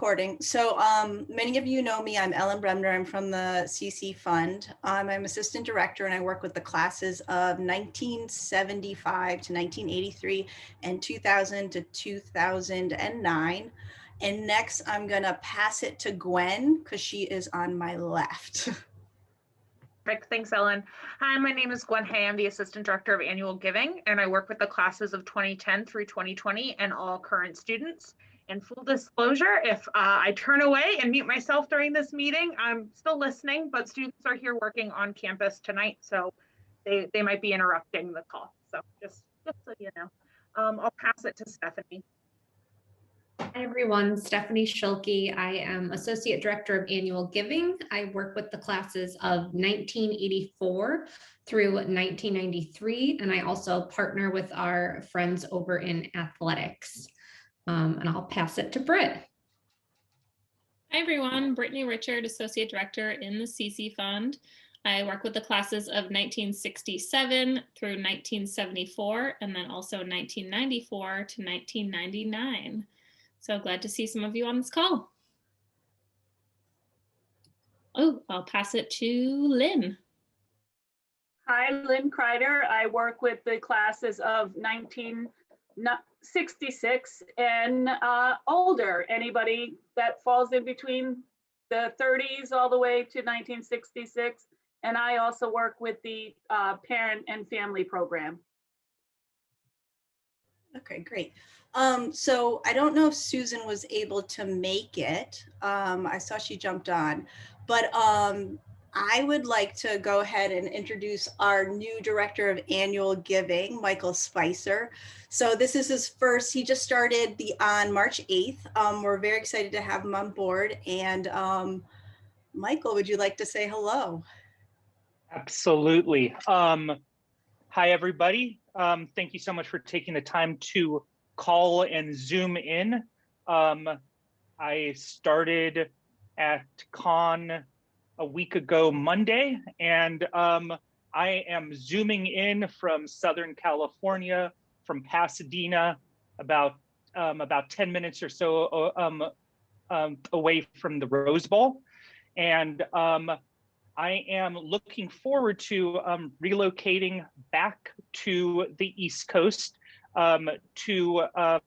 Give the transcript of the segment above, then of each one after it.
recording. So many of you know me. I'm Ellen Bremner. I'm from the CC Fund. I'm assistant director and I work with the classes of 1975 to 1983 and 2000 to 2009. And next I'm gonna pass it to Gwen because she is on my left. Perfect. Thanks, Ellen. Hi, my name is Gwen Hay. I'm the Assistant Director of Annual Giving, and I work with the classes of 2010 through 2020 and all current students. And full disclosure, if I turn away and mute myself during this meeting, I'm still listening, but students are here working on campus tonight, so they might be interrupting the call. So just so you know, I'll pass it to Stephanie. Hi everyone, Stephanie Schilke. I am Associate Director of Annual Giving. I work with the classes of 1984 through 1993, and I also partner with our friends over in athletics. And I'll pass it to Britt. Hi everyone, Brittany Richard, Associate Director in the CC Fund. I work with the classes of 1967 through 1974, and then also 1994 to 1999. So glad to see some of you on this call. Oh, I'll pass it to Lynn. Hi, Lynn Kreider. I work with the classes of 1966 and older. Anybody that falls in between the 30s all the way to 1966. And I also work with the parent and family program. Okay, great. So I don't know if Susan was able to make it. I saw she jumped on, but I would like to go ahead and introduce our new Director of Annual Giving, Michael Spicer. So this is his first, he just started on March 8th. We're very excited to have him on board. And Michael, would you like to say hello? Absolutely. Hi, everybody. Thank you so much for taking the time to call and Zoom in. I started at Conn a week ago Monday, and I am Zooming in from Southern California, from Pasadena, about 10 minutes or so away from the Rose Bowl. And I am looking forward to relocating back to the East Coast to a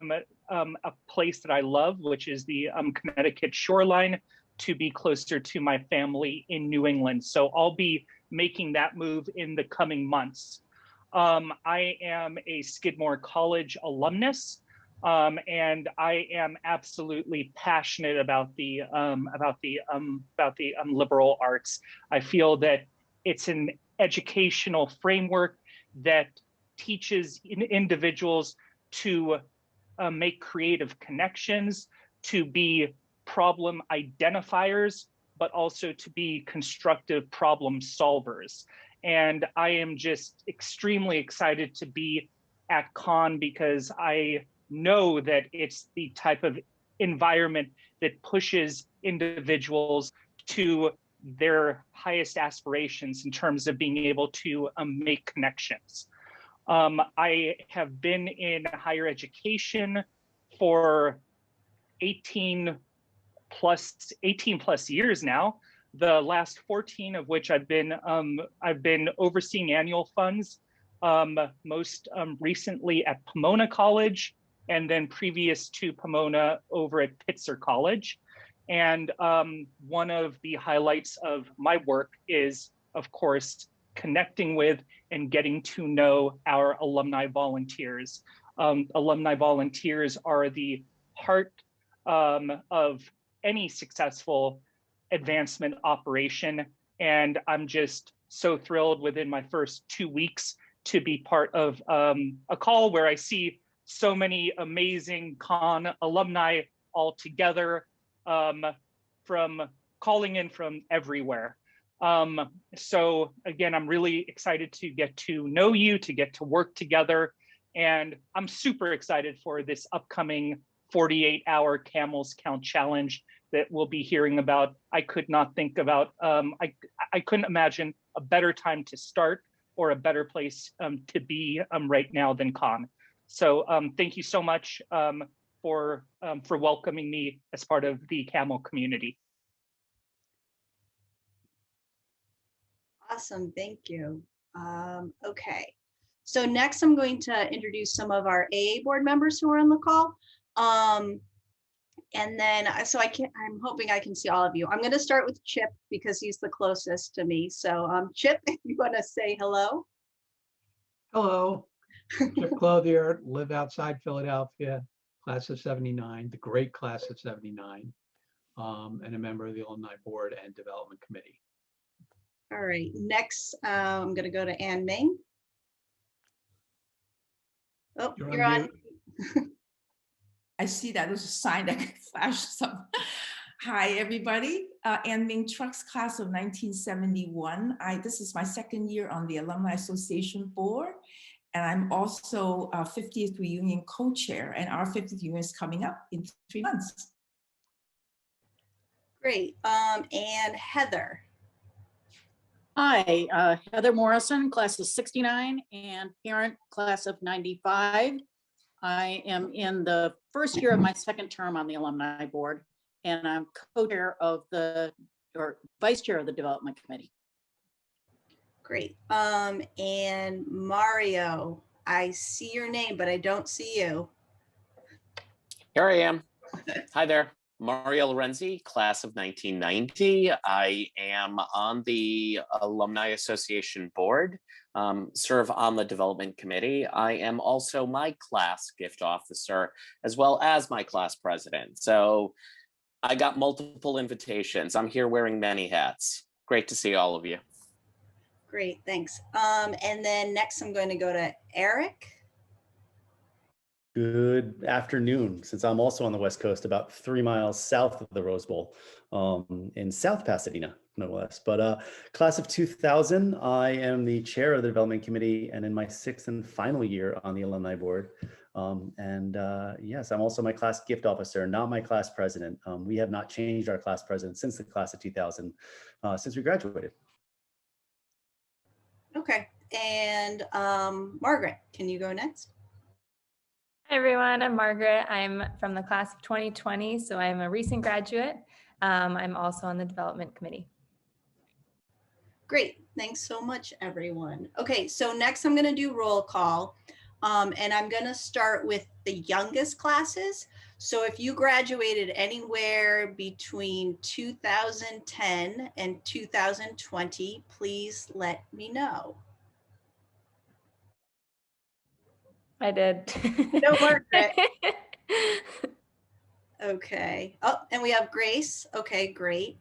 place that I love, which is the Connecticut shoreline, to be closer to my family in New England. So I'll be making that move in the coming months. I am a Skidmore College alumnus. And I am absolutely passionate about the liberal arts. I feel that it's an educational framework that teaches individuals to make creative connections, to be problem identifiers, but also to be constructive problem solvers. And I am just extremely excited to be at Conn because I know that it's the type of environment that pushes individuals to their highest aspirations in terms of being able to make connections. I have been in higher education for 18 plus years now, the last 14 of which I've been overseeing annual funds, most recently at Pomona College, and then previous to Pomona over at Pitzer College. And one of the highlights of my work is, of course, connecting with and getting to know our alumni volunteers. Alumni volunteers are the heart of any successful advancement operation. And I'm just so thrilled within my first 2 weeks to be part of a call where I see so many amazing Conn alumni all together, from calling in from everywhere. So again, I'm really excited to get to know you, to get to work together. And I'm super excited for this upcoming 48-hour Camels Count challenge that we'll be hearing about. I could not think about, I couldn't imagine a better time to start or a better place to be right now than Conn. So thank you so much. for welcoming me as part of the Camel community. Awesome, thank you. Okay, so next I'm going to introduce some of our AA board members who are on the call. And then, so I'm hoping I can see all of you. I'm gonna start with Chip because he's the closest to me. So Chip, if you wanna say hello. Hello, Chip Clothier, live outside Philadelphia, class of 79, the great class of 79, and a member of the Alumni Board and Development Committee. All right, next, I'm gonna go to Ann Ming. Oh, you're on. I see that there's a sign that flashes up. Hi, everybody. Ann Ming Trucks, class of 1971. This is my second year on the Alumni Association Board, and I'm also 50th reunion co-chair, and our 50th reunion is coming up in 3 months. Great, and Heather. Hi, Heather Morrison, class of 69 and parent class of 95. I am in the first year of my second term on the alumni board, and I'm co-chair of or vice chair of the development committee. Great, and Mario, I see your name, but I don't see you. Here I am. Hi there. Mario Lorenzi, class of 1990. I am on the Alumni Association board, serve on the development committee. I am also my class gift officer, as well as my class president. So I got multiple invitations. I'm here wearing many hats. Great to see all of you. Great, thanks. And then next I'm going to go to Eric. Good afternoon. Since I'm also on the West Coast, about 3 miles south of the Rose Bowl, in South Pasadena, no less. But class of 2000, I am the chair of the development committee and in my 6th and final year on the alumni board. Yes, I'm also my class gift officer, not my class president. We have not changed our class president since the class of 2000, since we graduated. Okay, and Margaret, can you go next? Hi everyone, I'm Margaret. I'm from the class of 2020, so I'm a recent graduate. I'm also on the development committee. Great, thanks so much everyone. Okay, so next I'm gonna do roll call, and I'm gonna start with the youngest classes. So if you graduated anywhere between 2010 and 2020, please let me know. I did. Don't Margaret. Okay. Oh, and we have Grace. Okay, great.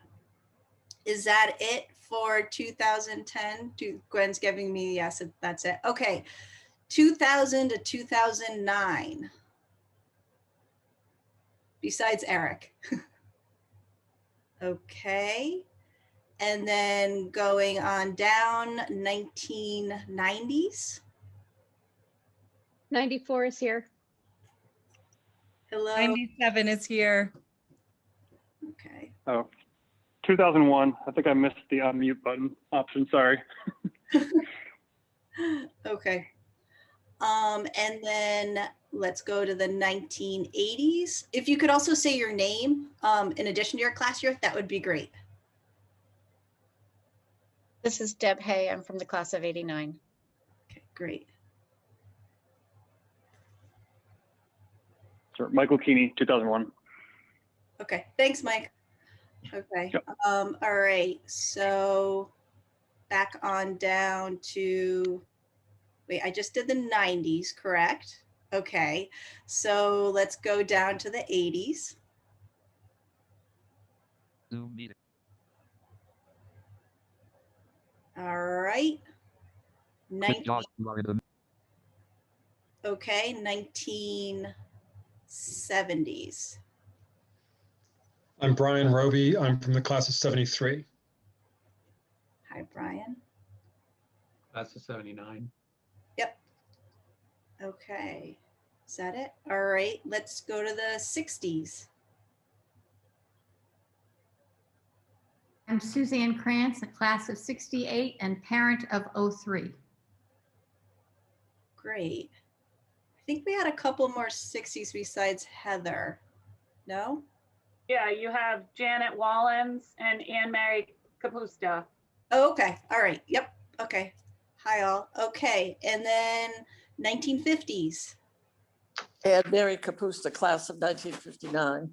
Is that it for 2010? Gwen's giving me yes, that's it. Okay. 2000 to 2009. Besides Eric. Okay. And then going on down, 1990s. 94 is here. Hello. 97 is here. Okay. Oh, 2001. I think I missed the unmute button option. Sorry. Okay. And then let's go to the 1980s. If you could also say your name in addition to your class year, that would be great. This is Deb Hay. I'm from the class of 89. Okay, great. Sure. Michael Keeney, 2001. Okay, thanks, Mike. Okay. Yep. All right, so back on down to, wait, I just did the 90s, correct? Okay, so let's go down to the 80s. Zoom meeting. All right. Okay, 1970s. I'm Brian Roby. I'm from the class of 73. Hi, Brian. Class of 79. Yep. Okay, is that it? All right, let's go to the 60s. I'm Suzanne Krantz, a class of 68 and parent of 03. Great. I think we had a couple more 60s besides Heather. No? Yeah, you have Janet Wallens and Anne Mary Capusta. Oh, okay. All right. Yep. Okay. Hi, all. Okay. And then 1950s. Anne Mary Capusta, class of 1959.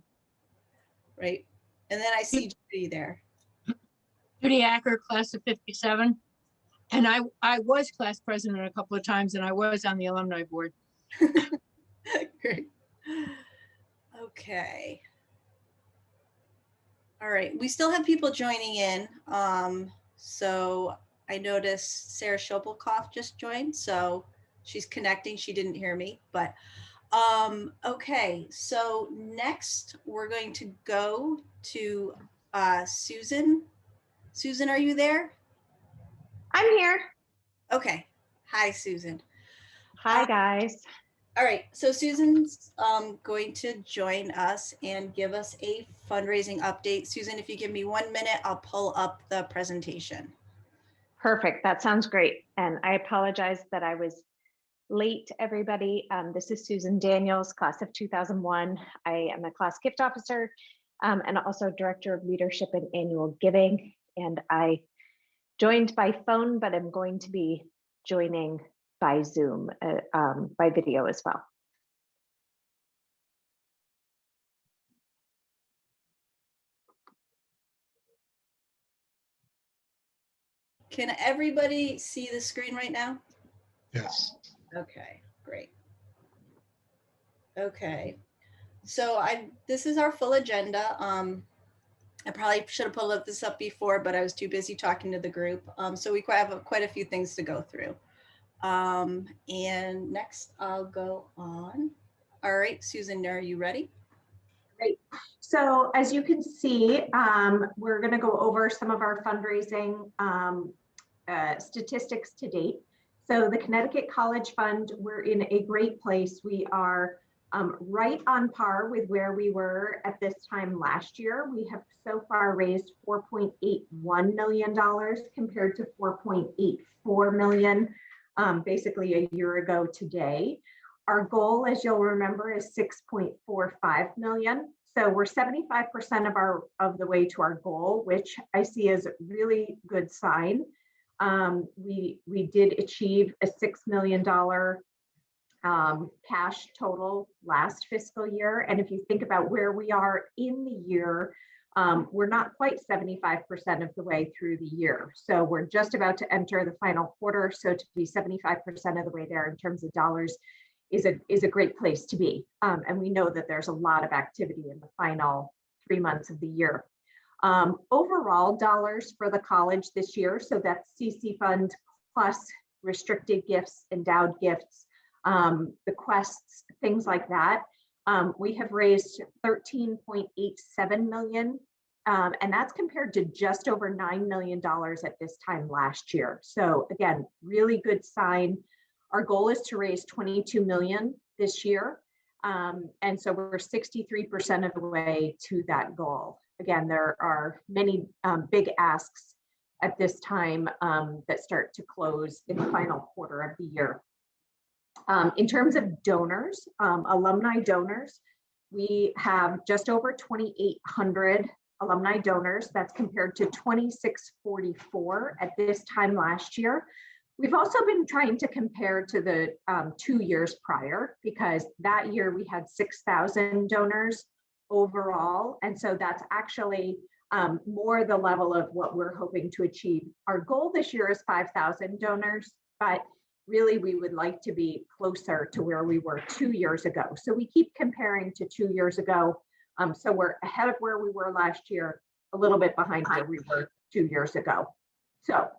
Right. And then I see Judy there. Judy Acker, class of 57. And I was class president a couple of times, and I was on the alumni board. Great. Okay. All right. We still have people joining in. So I noticed Sarah Shopelkoff just joined. So she's connecting. She didn't hear me, but okay. So next we're going to go to Susan. Susan, are you there? I'm here. Okay. Hi, Susan. Hi, guys. All right. So Susan's going to join us and give us a fundraising update. Susan, if you give me 1 minute, I'll pull up the presentation. Perfect. That sounds great. And I apologize that I was late, everybody. This is Susan Daniels, class of 2001. I am a class gift officer and also director of leadership and annual giving. And I joined by phone, but I'm going to be joining by Zoom, by video as well. Can everybody see the screen right now? Yes. Okay, great. Okay, so this is our full agenda. I probably should have pulled this up before, but I was too busy talking to the group. So we have quite a few things to go through. And next I'll go on. All right, Susan, are you ready? Great. So as you can see, we're going to go over some of our fundraising statistics to date. So the Connecticut College Fund, we're in a great place. We are right on par with where we were at this time last year. We have so far raised $4.81 million compared to $4.84 million basically a year ago today. Our goal, as you'll remember, is $6.45 million. So we're 75% of the way to our goal, which I see as a really good sign. We did achieve a $6 million cash total last fiscal year. And if you think about where we are in the year, we're not quite 75% of the way through the year. So we're just about to enter the final quarter. So to be 75% of the way there in terms of dollars is a great place to be. And we know that there's a lot of activity in the final 3 months of the year. Overall dollars for the college this year, so that's CC Fund plus restricted gifts, endowed gifts, bequests, things like that. We have raised $13.87 million, and that's compared to just over $9 million at this time last year. So again, really good sign. Our goal is to raise $22 million this year. And so we're 63% of the way to that goal. Again, there are many big asks at this time that start to close in the final quarter of the year. In terms of donors, alumni donors, we have just over 2,800 alumni donors. That's compared to 2,644 at this time last year. We've also been trying to compare to the 2 years prior, because that year we had 6,000 donors overall. And so that's actually more the level of what we're hoping to achieve. Our goal this year is 5,000 donors, but really we would like to be closer to where we were 2 years ago. So we keep comparing to 2 years ago. So we're ahead of where we were last year, a little bit behind where we were 2 years ago. So,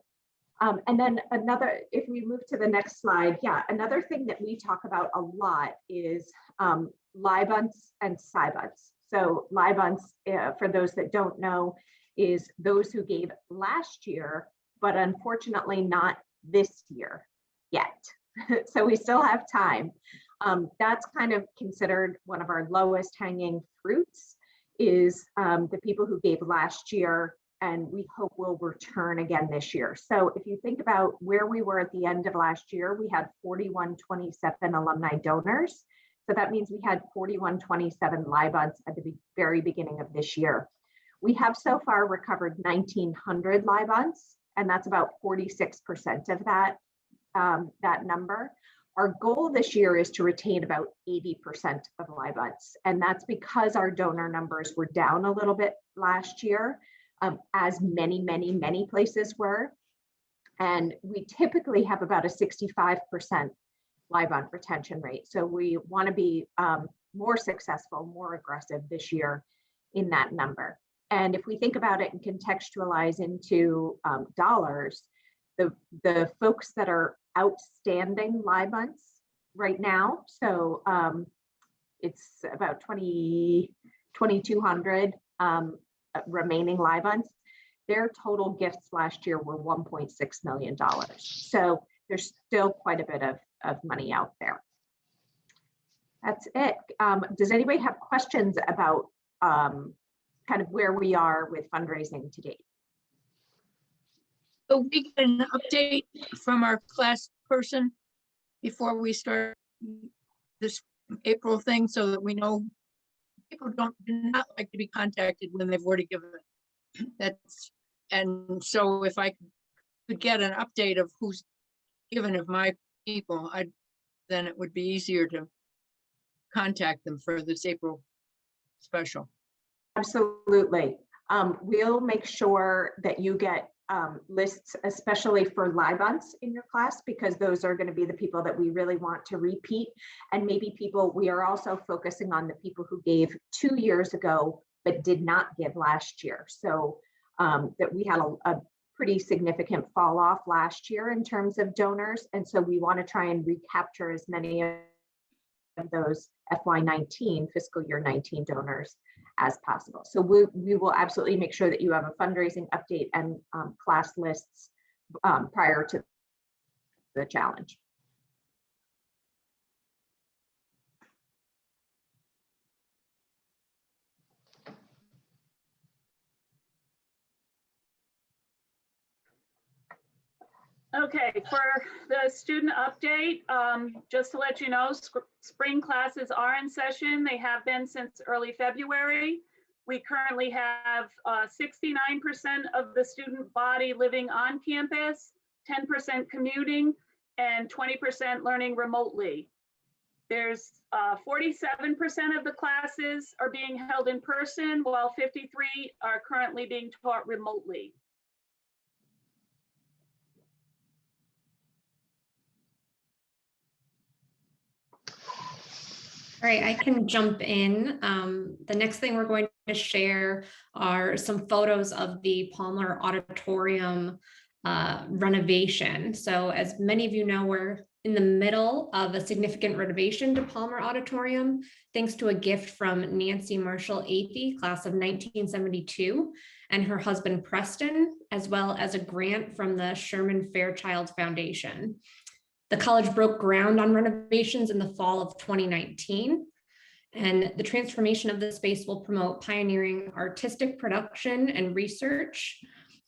and then another, if we move to the next slide, yeah, another thing that we talk about a lot is LIBUNTs and SIBUNTs. So LIBUNTs, for those that don't know, is those who gave last year, but unfortunately not this year yet. So we still have time. That's kind of considered one of our lowest hanging fruits, is the people who gave last year and we hope will return again this year. So if you think about where we were at the end of last year, we had 4127 alumni donors. So that means we had 4127 LIBUDs at the very beginning of this year. We have so far recovered 1,900 LIBUDs, and that's about 46% of that number. Our goal this year is to retain about 80% of LIBUDs, and that's because our donor numbers were down a little bit last year, as many places were. And we typically have about a 65% LIBUD retention rate. So we want to be more successful, more aggressive this year in that number. And if we think about it and contextualize into dollars, the folks that are outstanding LIBUDs right now, so it's about 2,200 remaining LIBUDs. Their total gifts last year were $1.6 million. So there's still quite a bit of money out there. That's it. Does anybody have questions about kind of where we are with fundraising to date? So we get an update from our class person before we start this April thing, so that we know. People do not like to be contacted when they've already given it. And so if I could get an update of who's given of my people, then it would be easier to contact them for this April special. Absolutely. We'll make sure that you get lists, especially for LIBUDs in your class, because those are going to be the people that we really want to repeat. And maybe we are also focusing on the people who gave 2 years ago, but did not give last year. So that we had a pretty significant fall off last year in terms of donors. And so we want to try and recapture as many of those FY19, fiscal year 19 donors as possible. So we will absolutely make sure that you have a fundraising update and class lists prior to the challenge. Okay, for the student update, just to let you know, spring classes are in session. They have been since early February. We currently have 69% of the student body living on campus, 10% commuting, and 20% learning remotely. There's 47% of the classes are being held in person, while 53 are currently being taught remotely. All right, I can jump in. The next thing we're going to share are some photos of the Palmer Auditorium renovation. So as many of you know, we're in the middle of a significant renovation to Palmer Auditorium, thanks to a gift from Nancy Marshall Apey, class of 1972, and her husband Preston, as well as a grant from the Sherman Fairchild Foundation. The college broke ground on renovations in the fall of 2019, and the transformation of the space will promote pioneering artistic production and research,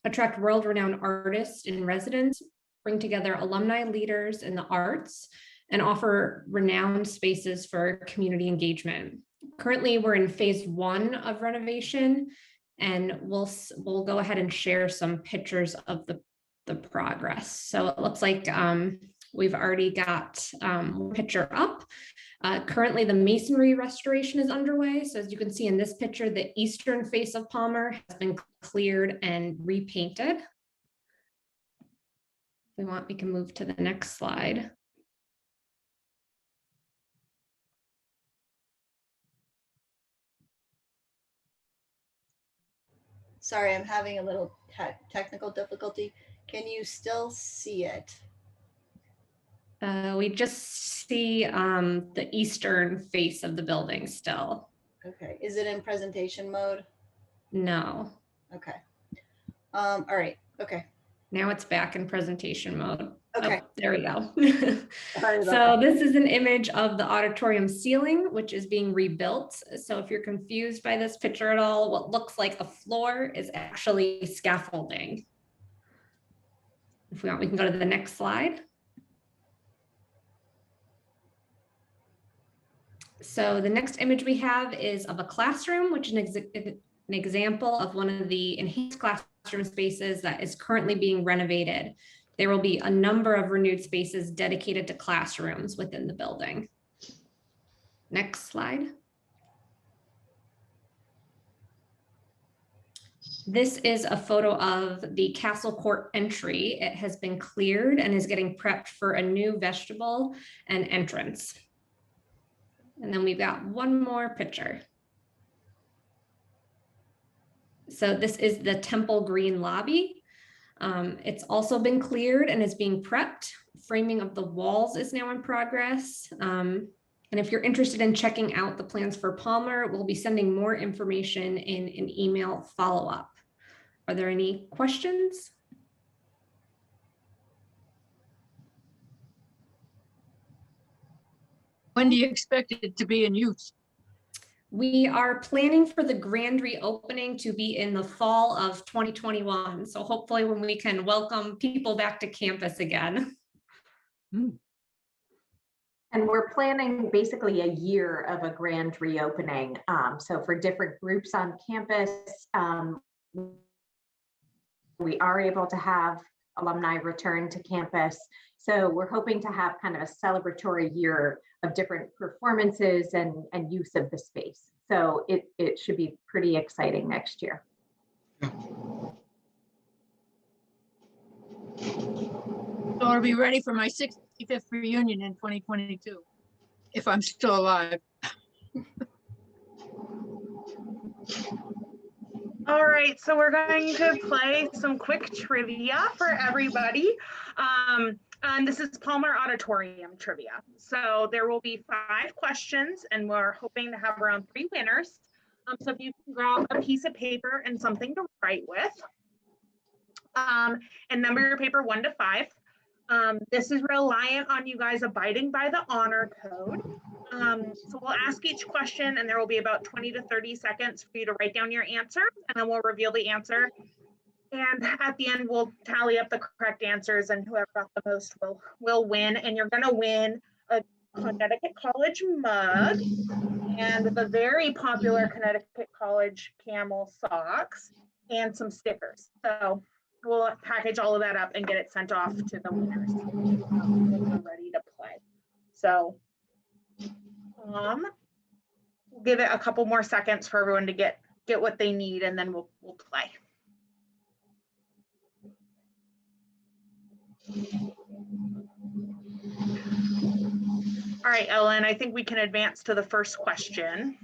attract world-renowned artists in residence, bring together alumni leaders in the arts, and offer renowned spaces for community engagement. Currently, we're in phase 1 of renovation, and we'll go ahead and share some pictures of the progress. So it looks like we've already got a picture up. Currently, the masonry restoration is underway. So as you can see in this picture, the eastern face of Palmer has been cleared and repainted. If we want, we can move to the next slide. Sorry, I'm having a little technical difficulty. Can you still see it? We just see the eastern face of the building still. Okay, is it in presentation mode? No. Okay. All right, okay. Now it's back in presentation mode. Okay. Oh, there we go. Sorry about So that. this is an image of the auditorium ceiling, which is being rebuilt. So if you're confused by this picture at all, what looks like a floor is actually scaffolding. If we want, we can go to the next slide. So the next image we have is of a classroom, which is an example of one of the enhanced classroom spaces that is currently being renovated. There will be a number of renewed spaces dedicated to classrooms within the building. Next slide. This is a photo of the Castle Court entry. It has been cleared and is getting prepped for a new vestibule and entrance. And then we've got one more picture. So this is the Temple Green lobby. It's also been cleared and is being prepped. Framing of the walls is now in progress. And if you're interested in checking out the plans for Palmer, we'll be sending more information in an email follow-up. Are there any questions? When do you expect it to be in use? We are planning for the grand reopening to be in the fall of 2021. So hopefully when we can welcome people back to campus again. And we're planning basically a year of a grand reopening. So for different groups on campus, we are able to have alumni return to campus. So we're hoping to have kind of a celebratory year of different performances and use of the space. So it should be pretty exciting next year. So I'll be ready for my 65th reunion in 2022, if I'm still alive. All right, so we're going to play some quick trivia for everybody. And this is Palmer Auditorium Trivia. So there will be 5 questions and we're hoping to have around 3 winners. So if you can grab a piece of paper and something to write with, and number your paper 1 to 5. This is reliant on you guys abiding by the honor code. So we'll ask each question and there will be about 20 to 30 seconds for you to write down your answer, and then we'll reveal the answer. And at the end, we'll tally up the correct answers and whoever got the most will win. And you're gonna win a Connecticut College mug and the very popular Connecticut College camel socks and some stickers. So we'll package all of that up and get it sent off to the winners when we're ready to play. So we'll give it a couple more seconds for everyone to get what they need, and then we'll play. All right, Ellen, I think we can advance to the first question.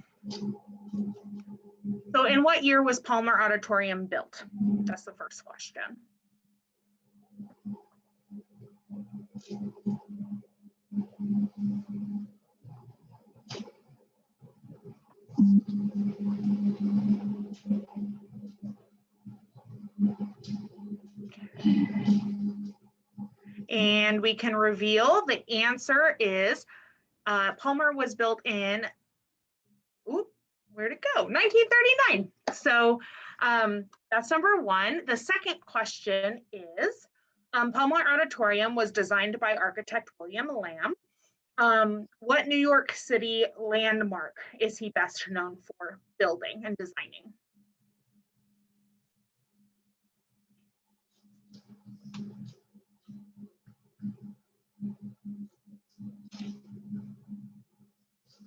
So in what year was Palmer Auditorium built? That's the first question. And we can reveal the answer is Palmer was built in, where'd it go? 1939. So that's number 1. The second question is, Palmer Auditorium was designed by architect William Lam. What New York City landmark is he best known for building and designing?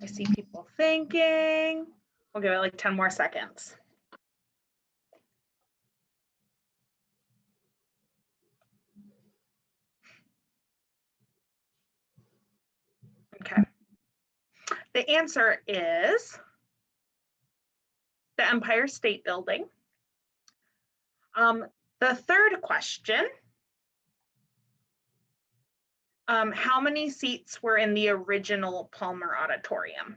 I see people thinking. We'll give it like 10 more seconds. Okay. The answer is the Empire State Building. The third question, how many seats were in the original Palmer Auditorium?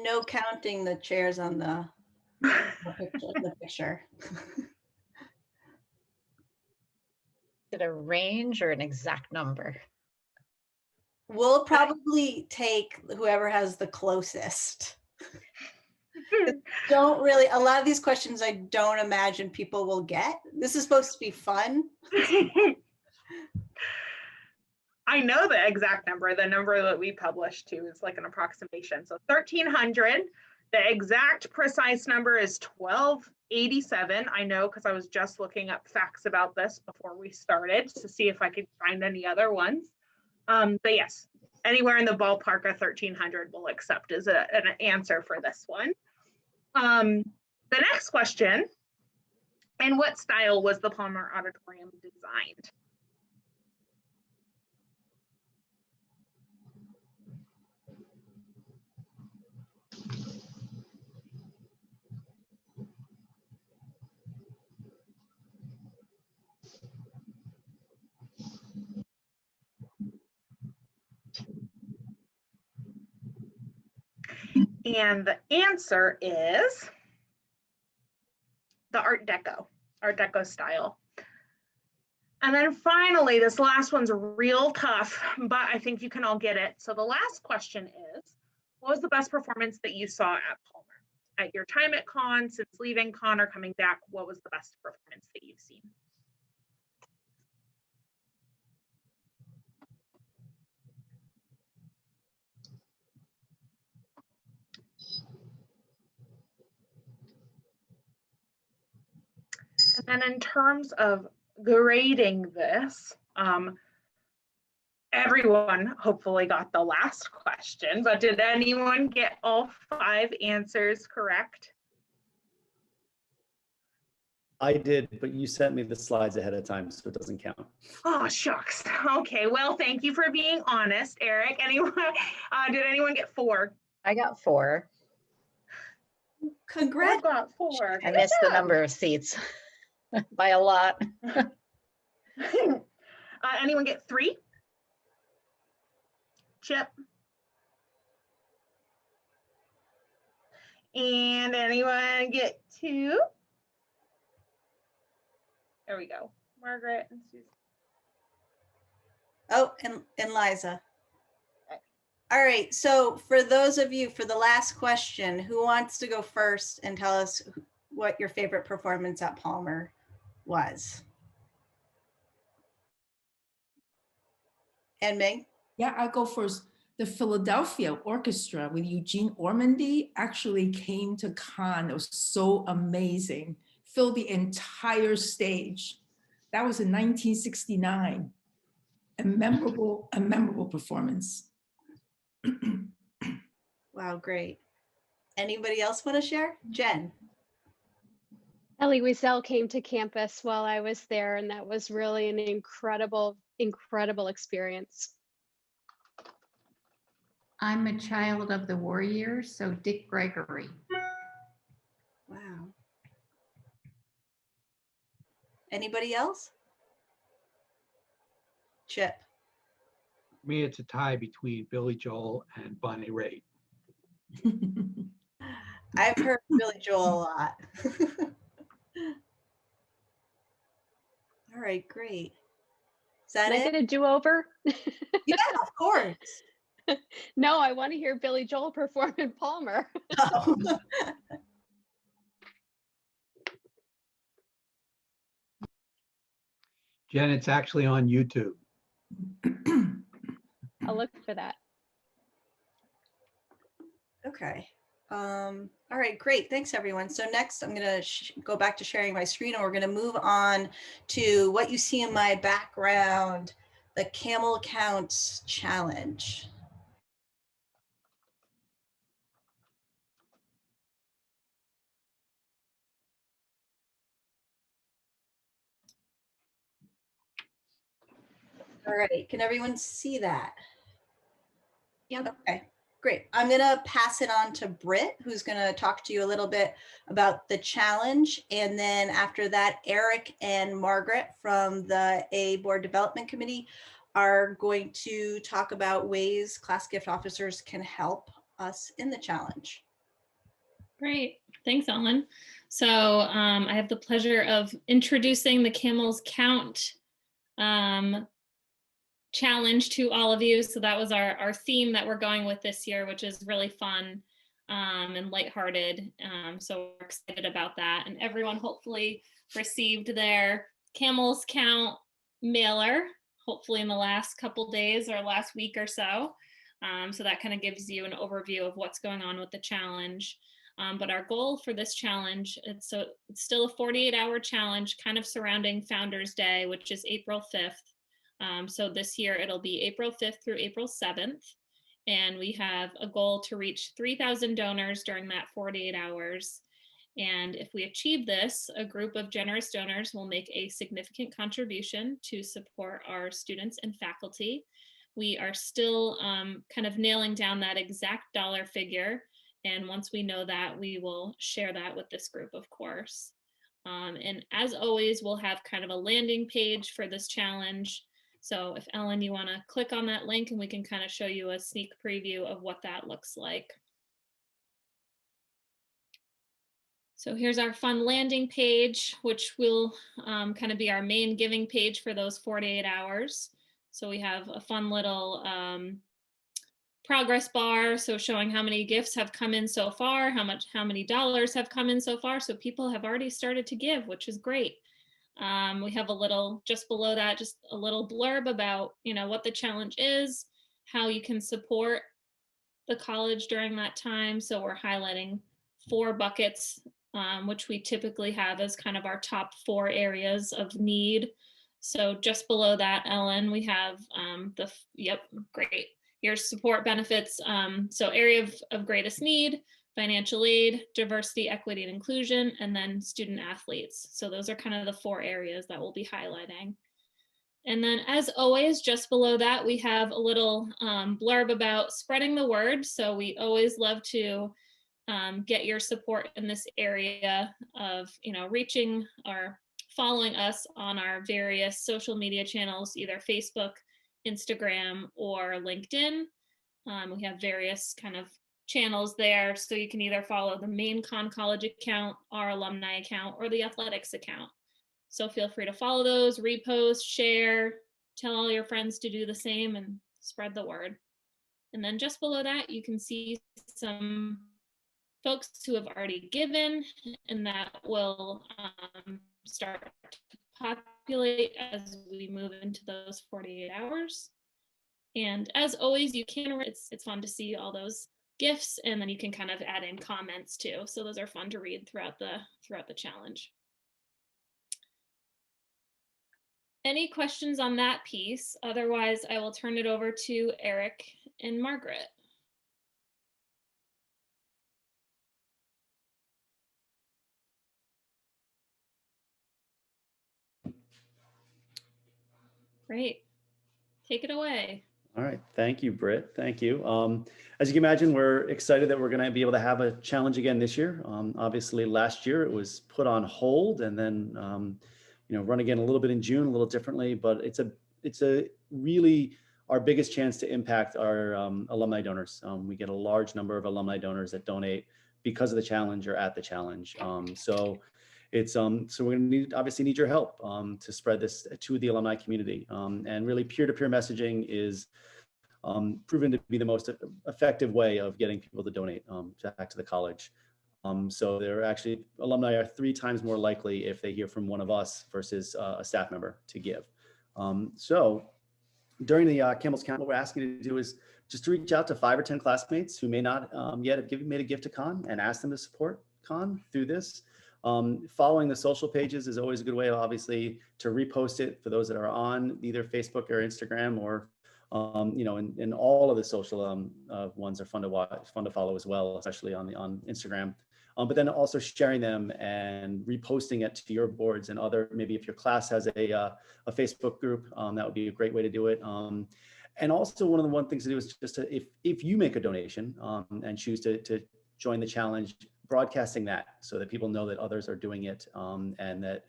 And no counting the chairs on the picture. Is it a range or an exact number? We'll probably take whoever has the closest. Don't really, a lot of these questions I don't imagine people will get. This is supposed to be fun. I know the exact number. The number that we published to is like an approximation. So 1,300. The exact precise number is 1287. I know because I was just looking up facts about this before we started to see if I could find any other ones. But yes, anywhere in the ballpark of 1,300 we'll accept as an answer for this one. The next question, in what style was the Palmer Auditorium designed? And the answer is the Art Deco style. And then finally, this last one's real tough, but I think you can all get it. So the last question is, what was the best performance that you saw at Palmer? At your time at Conn, since leaving Conn or coming back, what was the best performance that you've seen? And then in terms of grading this, everyone hopefully got the last question, but did anyone get all 5 answers correct? I did, but you sent me the slides ahead of time, so it doesn't count. Oh, shucks. Okay, well, thank you for being honest, Eric. Anyone, did anyone get 4? I got 4. Congrats. I got 4. I missed the number of seats by a lot. Anyone get 3? Chip? And anyone get 2? There we go. Margaret and Susan. Oh, and Liza. All right, so for those of you, for the last question, who wants to go first and tell us what your favorite performance at Palmer was? And Ming? Yeah, I'll go first. The Philadelphia Orchestra with Eugene Ormandy actually came to Conn. It was so amazing. Filled the entire stage. That was in 1969. A memorable performance. Wow, great. Anybody else want to share? Jen? Elie Wiesel came to campus while I was there, and that was really an incredible experience. I'm a child of the war years, so Dick Gregory. Wow. Anybody else? Chip? For me, it's a tie between Billy Joel and Bonnie Raitt. I've heard Billy Joel a lot. All right, great. Is that Can I it? get a do-over? Yeah, of course. No, I want to hear Billy Joel perform in Palmer. Oh. Jen, it's actually on YouTube. I'll look for that. Okay. All right, great. Thanks, everyone. So next, I'm going to go back to sharing my screen, and we're going to move on to what you see in my background, the Camel Count Challenge. All right, can everyone see that? Yep. Okay, great. I'm gonna pass it on to Britt, who's gonna talk to you a little bit about the challenge. And then after that, Eric and Margaret from the AA Board Development Committee are going to talk about ways class gift officers can help us in the challenge. Great. Thanks, Ellen. So I have the pleasure of introducing the Camels Count challenge to all of you. So that was our theme that we're going with this year, which is really fun and lighthearted. So we're excited about that. And everyone hopefully received their Camels Count mailer, hopefully in the last couple days or last week or so. So that kind of gives you an overview of what's going on with the challenge. But our goal for this challenge, it's still a 48-hour challenge kind of surrounding Founders Day, which is April 5th. So this year it'll be April 5th through April 7th. And we have a goal to reach 3,000 donors during that 48 hours. And if we achieve this, a group of generous donors will make a significant contribution to support our students and faculty. We are still kind of nailing down that exact dollar figure. And once we know that, we will share that with this group, of course. And as always, we'll have kind of a landing page for this challenge. So if Ellen, you want to click on that link and we can kind of show you a sneak preview of what that looks like. So here's our fun landing page, which will kind of be our main giving page for those 48 hours. So we have a fun little progress bar, so showing how many gifts have come in so far, how many dollars have come in so far. So people have already started to give, which is great. We have a little, just below that, just a little blurb about, what the challenge is, how you can support the college during that time. So we're highlighting 4 buckets, which we typically have as kind of our top 4 areas of need. So just below that, Ellen, we have great. Here's support benefits. So area of greatest need, financial aid, diversity, equity, and inclusion, and then student athletes. So those are kind of the 4 areas that we'll be highlighting. And then as always, just below that, we have a little blurb about spreading the word. So we always love to get your support in this area of, reaching or following us on our various social media channels, either Facebook, Instagram, or LinkedIn. We have various kind of channels there. So you can either follow the main Conn College account, our alumni account, or the athletics account. So feel free to follow those, repost, share, tell all your friends to do the same and spread the word. And then just below that, you can see some folks who have already given, and that will start to populate as we move into those 48 hours. And as always, you can, it's fun to see all those gifts, and then you can kind of add in comments too. So those are fun to read throughout the challenge. Any questions on that piece? Otherwise, I will turn it over to Eric and Margaret. Great. Take it away. All right. Thank you, Britt. Thank you. As you can imagine, we're excited that we're going to be able to have a challenge again this year. Obviously, last year it was put on hold and then, run again a little bit in June, a little differently. But it's a really our biggest chance to impact our alumni donors. We get a large number of alumni donors that donate because of the challenge or at the challenge. So we're going to obviously need your help to spread this to the alumni community. And really peer-to-peer messaging is proven to be the most effective way of getting people to donate back to the college. So alumni are 3 times more likely if they hear from one of us versus a staff member to give. So during the Camels Count, what we're asking you to do is just to reach out to 5 or 10 classmates who may not yet have made a gift to Conn and ask them to support Conn through this. Following the social pages is always a good way, obviously, to repost it for those that are on either Facebook or Instagram, or and all of the social ones are fun to watch, fun to follow as well, especially on Instagram. But then also sharing them and reposting it to your boards and maybe if your class has a Facebook group, that would be a great way to do it. And also one of the things to do is just if you make a donation and choose to join the challenge, broadcasting that so that people know that others are doing it, and that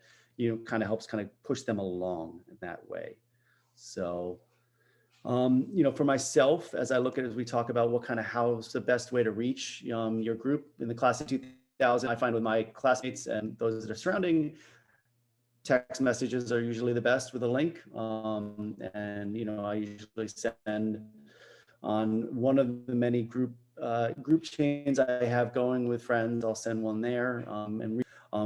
kind of helps push them along in that way. So for myself, as we talk about how's the best way to reach your group in the class of 2000, I find with my classmates and those that are surrounding, text messages are usually the best with a link. And, I usually send on one of the many group chains I have going with friends. I'll send one there. And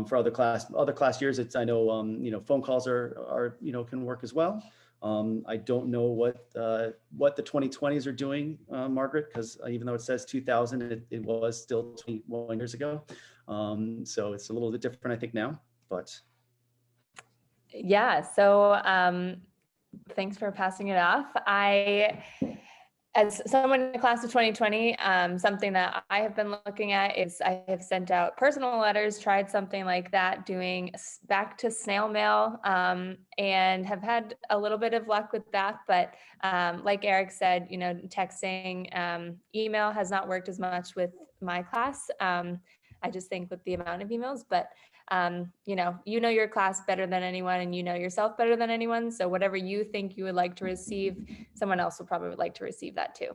for other class years, I know, phone calls are can work as well. I don't know what the 2020s are doing, Margaret, because even though it says 2000, it was still 21 years ago. So it's a little bit different, I think, now, but. Yeah, so thanks for passing it off. As someone in the class of 2020, something that I have been looking at is I have sent out personal letters, tried something like that, doing back to snail mail, and have had a little bit of luck with that. But like Eric said, texting, email has not worked as much with my class. I just think with the amount of emails, but you know your class better than anyone, and you know yourself better than anyone. So whatever you think you would like to receive, someone else will probably like to receive that too.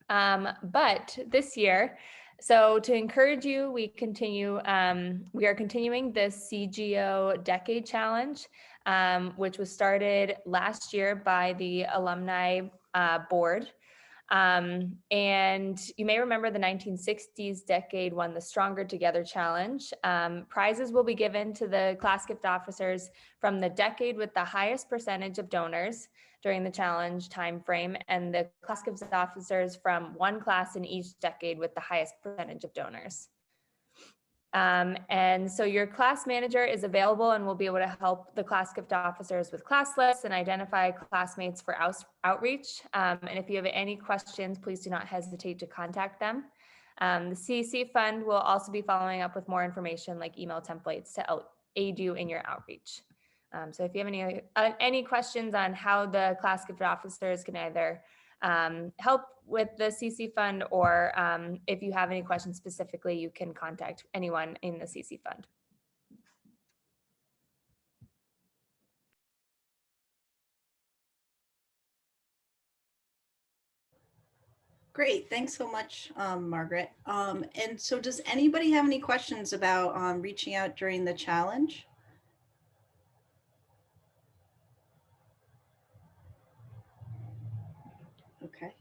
But this year, so to encourage you, we are continuing this CGO Decade Challenge, which was started last year by the alumni board. And you may remember the 1960s decade won the Stronger Together Challenge. Prizes will be given to the class gift officers from the decade with the highest percentage of donors during the challenge timeframe, and the class gift officers from one class in each decade with the highest percentage of donors. And so your class manager is available and will be able to help the class gift officers with class lists and identify classmates for outreach. And if you have any questions, please do not hesitate to contact them. The CC Fund will also be following up with more information like email templates to aid you in your outreach. So if you have any questions on how the class gift officers can either help with the CC Fund, or if you have any questions specifically, you can contact anyone in the CC Fund. Great, thanks so much, Margaret. And so does anybody have any questions about reaching out during the challenge? Okay.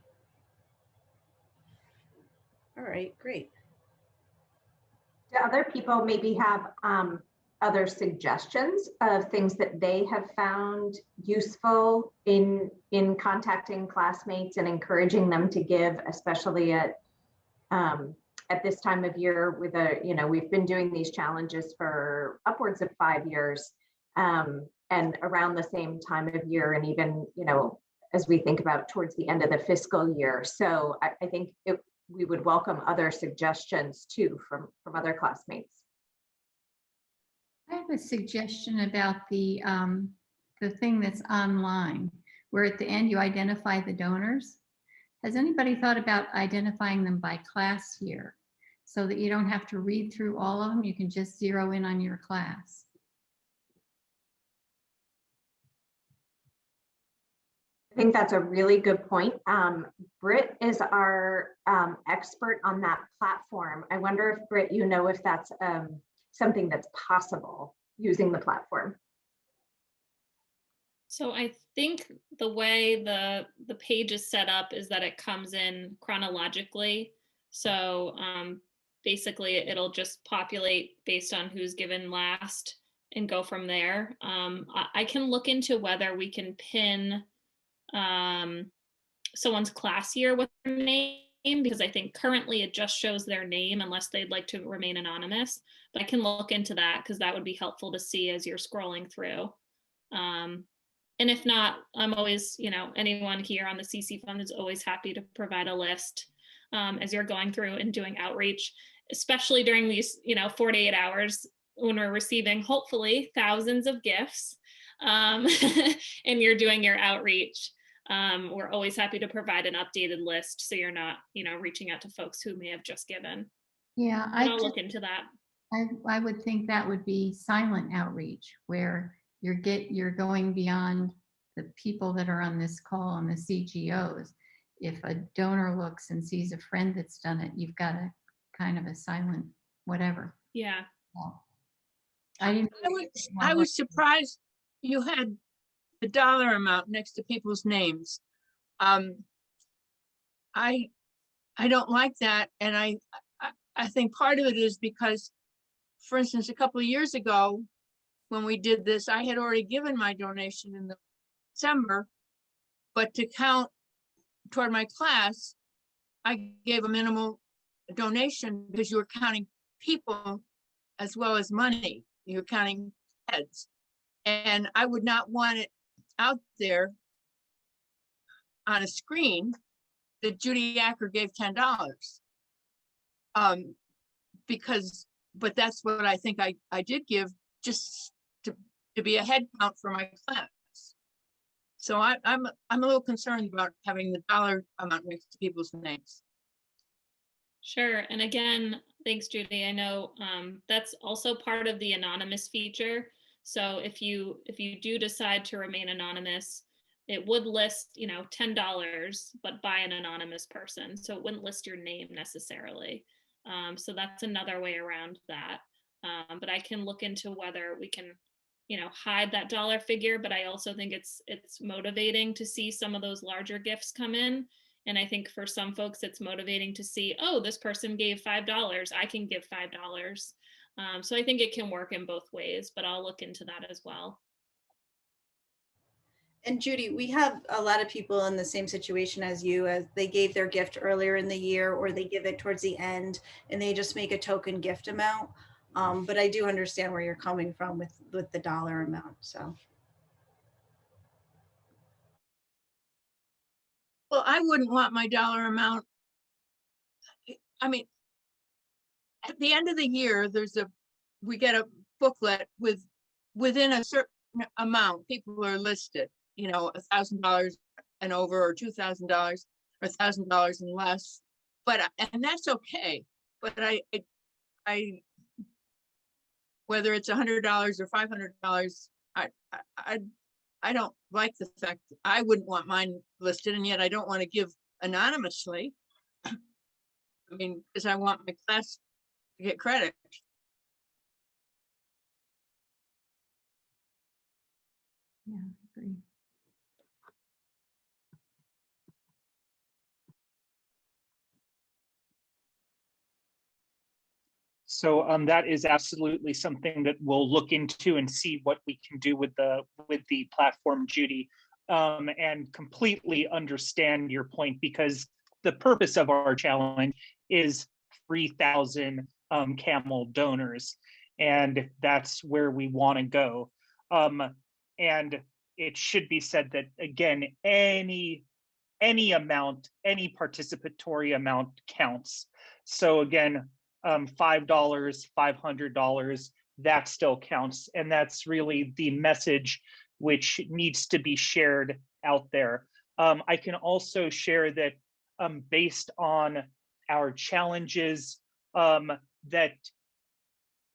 All right, great. Do other people maybe have other suggestions of things that they have found useful in contacting classmates and encouraging them to give, especially at this time of year with we've been doing these challenges for upwards of 5 years, and around the same time of year, and even, as we think about towards the end of the fiscal year. So I think we would welcome other suggestions too from other classmates. I have a suggestion about the thing that's online, where at the end you identify the donors. Has anybody thought about identifying them by class year so that you don't have to read through all of them? You can just zero in on your class. I think that's a really good point. Britt is our expert on that platform. I wonder if, Britt, if that's something that's possible using the platform. So I think the way the page is set up is that it comes in chronologically. So basically it'll just populate based on who's given last and go from there. I can look into whether we can pin someone's class year with their name, because I think currently it just shows their name unless they'd like to remain anonymous. But I can look into that because that would be helpful to see as you're scrolling through. And if not, I'm always, anyone here on the CC Fund is always happy to provide a list as you're going through and doing outreach, especially during these, 48 hours when we're receiving hopefully thousands of gifts and you're doing your outreach. We're always happy to provide an updated list so you're not, reaching out to folks who may have just given. Yeah, I'll look into that. I would think that would be silent outreach, where you're going beyond the people that are on this call on the CGOs. If a donor looks and sees a friend that's done it, you've got a kind of a silent whatever. Yeah. I didn't. I was surprised you had the dollar amount next to people's names. I don't like that, and I think part of it is because, for instance, a couple of years ago, when we did this, I had already given my donation in December, but to count toward my class, I gave a minimal donation because you were counting people as well as money. You're counting heads, and I would not want it out there on a screen that Judy Acker gave $10. Because, but that's what I think I did give, just to be a head count for my class. So I'm a little concerned about having the dollar amount next to people's names. Sure. And again, thanks, Judy. I know that's also part of the anonymous feature. So if you do decide to remain anonymous, it would list, you know, $10, but by an anonymous person. So it wouldn't list your name necessarily. So that's another way around that. But I can look into whether we can, you know, hide that dollar figure. But I also think it's motivating to see some of those larger gifts come in. And I think for some folks, it's motivating to see, oh, this person gave $5. I can give $5. So I think it can work in both ways, but I'll look into that as well. And Judy, we have a lot of people in the same situation as you, as they gave their gift earlier in the year, or they give it towards the end and they just make a token gift amount. But I do understand where you're coming from with the dollar amount, so. Well, I wouldn't want my dollar amount. I mean, at the end of the year, we get a booklet within a certain amount, people are listed, you know, $1,000 and over, or $2,000 or $1,000 and less. But, and that's okay. But I whether it's $100 or $500, I don't like the fact that I wouldn't want mine listed, and yet I don't want to give anonymously. I mean, because I want my class to get credit. Yeah, I agree. So that is absolutely something that we'll look into and see what we can do with the platform, Judy, and completely understand your point, because the purpose of our challenge is 3,000 camel donors, and that's where we want to go. And it should be said that, again, any amount, any participatory amount counts. So again, $5, $500, that still counts. And that's really the message which needs to be shared out there. I can also share that based on our challenges, that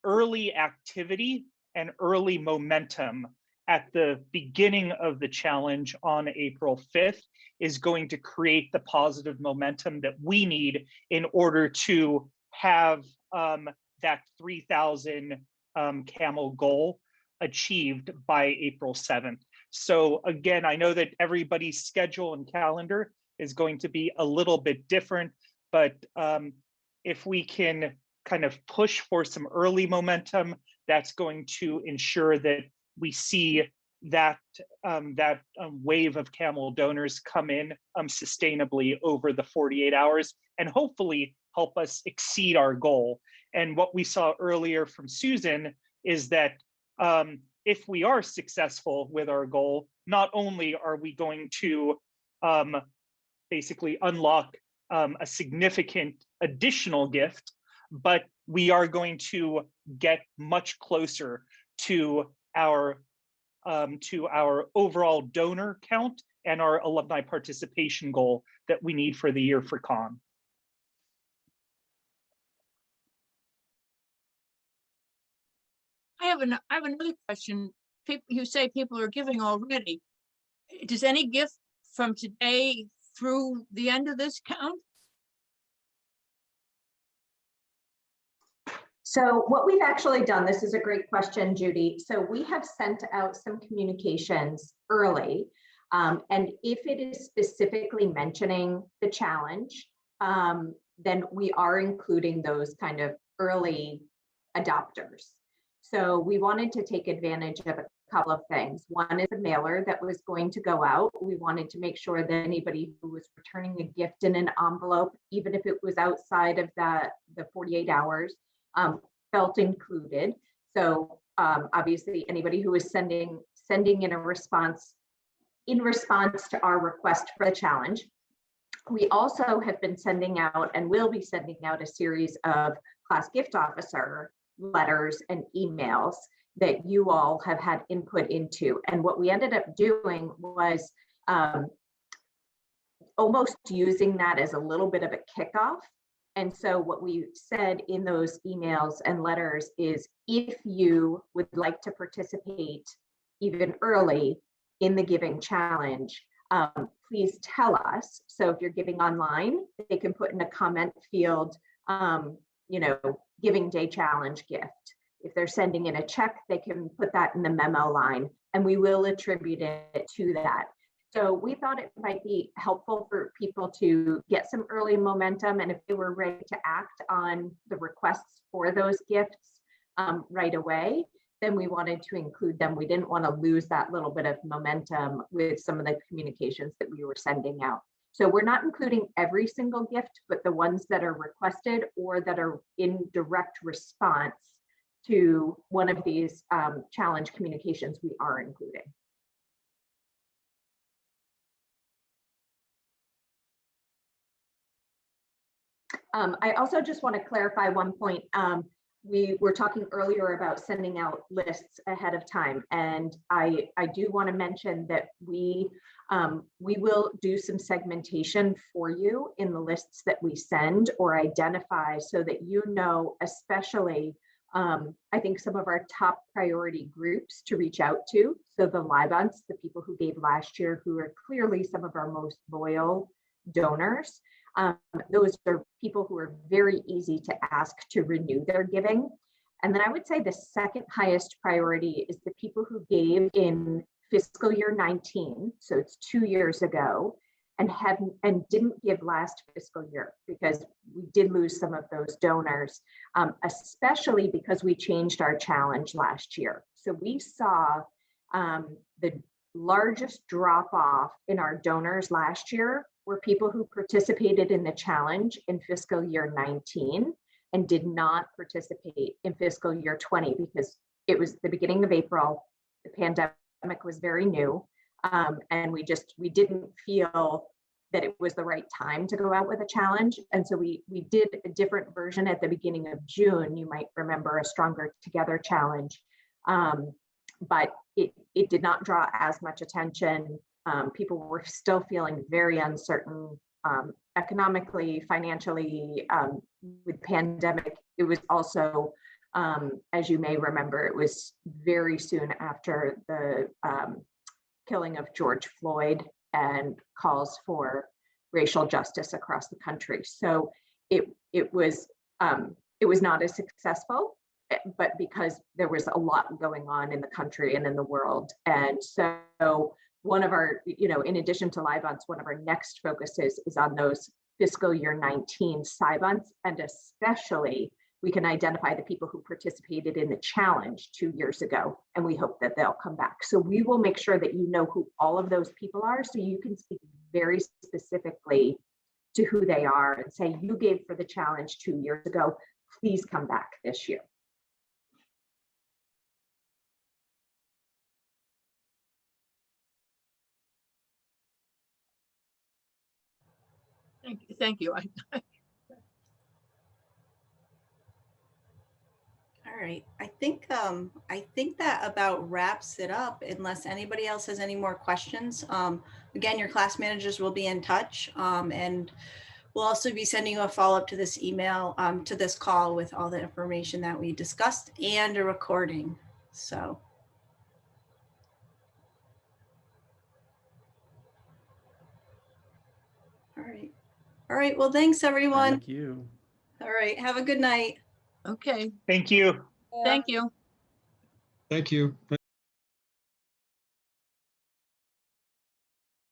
early activity and early momentum at the beginning of the challenge on April 5th is going to create the positive momentum that we need in order to have that 3,000 camel goal achieved by April 7th. So again, I know that everybody's schedule and calendar is going to be a little bit different, but if we can kind of push for some early momentum, that's going to ensure that we see that wave of camel donors come in sustainably over the 48 hours, and hopefully help us exceed our goal. And what we saw earlier from Susan is that if we are successful with our goal, not only are we going to basically unlock a significant additional gift, but we are going to get much closer to our overall donor count and our alumni participation goal that we need for the year for Conn. I have another question. You say people are giving already. Does any gift from today through the end of this count? So what we've actually done, this is a great question, Judy. So we have sent out some communications early. And if it is specifically mentioning the challenge, then we are including those kind of early adopters. So we wanted to take advantage of a couple of things. One is a mailer that was going to go out. We wanted to make sure that anybody who was returning a gift in an envelope, even if it was outside of the 48 hours, felt included. So obviously anybody who is sending in a response to our request for the challenge. We also have been sending out and will be sending out a series of class gift officer letters and emails that you all have had input into. And what we ended up doing was almost using that as a little bit of a kickoff. And so what we said in those emails and letters is, if you would like to participate even early in the Giving Challenge, please tell us. So if you're giving online, they can put in a comment field, Giving Day Challenge gift. If they're sending in a check, they can put that in the memo line, and we will attribute it to that. So we thought it might be helpful for people to get some early momentum, and if they were ready to act on the requests for those gifts right away, then we wanted to include them. We didn't want to lose that little bit of momentum with some of the communications that we were sending out. So we're not including every single gift, but the ones that are requested or that are in direct response to one of these challenge communications, we are including. I also just want to clarify one point. We were talking earlier about sending out lists ahead of time, and I do want to mention that we will do some segmentation for you in the lists that we send or identify, so that you know, especially I think some of our top priority groups to reach out to. So the Libants, the people who gave last year, who are clearly some of our most loyal donors. Those are people who are very easy to ask to renew their giving. And then I would say the second highest priority is the people who gave in fiscal year 19, so it's 2 years ago, and didn't give last fiscal year, because we did lose some of those donors, especially because we changed our challenge last year. So we saw the largest drop off in our donors last year were people who participated in the challenge in fiscal year 19 and did not participate in fiscal year 20, because it was the beginning of April, the pandemic was very new, and we didn't feel that it was the right time to go out with a challenge. And so we did a different version at the beginning of June. You might remember a Stronger Together challenge, but it did not draw as much attention. People were still feeling very uncertain economically, financially, with pandemic. It was also, as you may remember, it was very soon after the killing of George Floyd and calls for racial justice across the country. So it was not as successful, but because there was a lot going on in the country and in the world. And so one of our, in addition to Libants, one of our next focuses is on those fiscal year 19 Libants, and especially we can identify the people who participated in the challenge 2 years ago, and we hope that they'll come back. So we will make sure that you know who all of those people are, so you can speak very specifically to who they are and say, you gave for the challenge 2 years ago, please come back this year. Thank you. All right, I think that about wraps it up, unless anybody else has any more questions. Again, your class managers will be in touch, and we'll also be sending you a follow-up to this email, to this call, with all the information that we discussed and a recording. So. All right. All right. Well, thanks everyone. Thank you. All right. Have a good night. Okay, Thank you. thank you. Thank you.